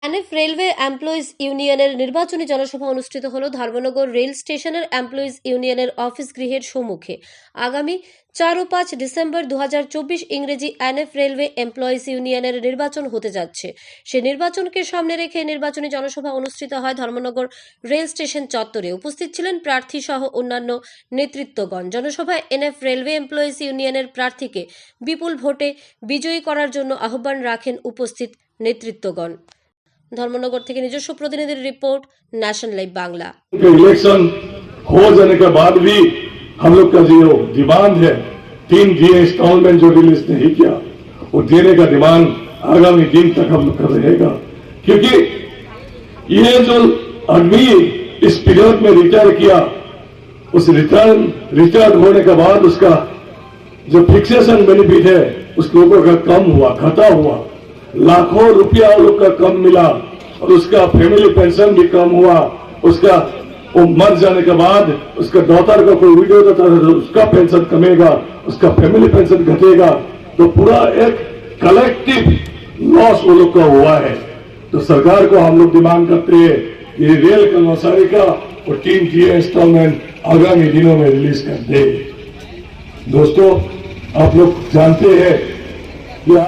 NF railway employees ইউনিয়নের নির্বাচনী জনসভা অনুষ্ঠিত হল ধর্মনগর রেল স্টেশনের এমপ্লয়িজ ইউনিয়নের অফিস গৃহের সম্মুখে। আগামী 4 ও 5 ডিসেম্বর 2024 ইংরেজি এনএফ রেলওয়ে এমপ্লয়িজ ইউনিয়নের নির্বাচন হতে যাচ্ছে। সে নির্বাচনকে সামনে রেখে নির্বাচনী জনসভা অনুষ্ঠিত হয় ধর্মনগর রেল স্টেশন চত্বরে। উপস্থিত ছিলেন প্রার্থী সহ অন্যান্য নেতৃত্বগণ। জনসভায় এনএফ রেলওয়ে এমপ্লয়িজ ইউনিয়নের প্রার্থীকে বিপুল ভোটে বিজয়ী করার জন্য আহ্বান রাখেন উপস্থিত নেতৃত্বগণ। धर्मनगर থেকে নিজস্ব প্রতিনিধির report, national live Bangla. Election हो जाने के बाद भी हम लोग का जो डिमांड है 3 DA इंस्टॉलमेंट जो रिलीज नहीं किया वो देने का डिमांड आगामी दिन तक हम लोग का रहेगा, क्योंकि ये जो आदमी इस पीरियड में रिटायर किया उस रिटायर होने के बाद उसका जो फिक्सेशन बेनिफिट है उस लोगों का कम हुआ, घटा हुआ, लाखों रुपया लोग का कम मिला और उसका फैमिली पेंशन भी कम हुआ। उसका वो मर जाने के बाद उसका डॉटर का कोई वीडियो होता है तो उसका पेंशन कमेगा, उसका फैमिली पेंशन घटेगा। तो पूरा एक कलेक्टिव लॉस वो लोग का हुआ है। तो सरकार को हम लोग डिमांड करते हैं ये रेल कर्मचारी का और 3 DA इंस्टॉलमेंट आगामी दिनों में रिलीज कर दे। दोस्तों, आप लोग जानते हैं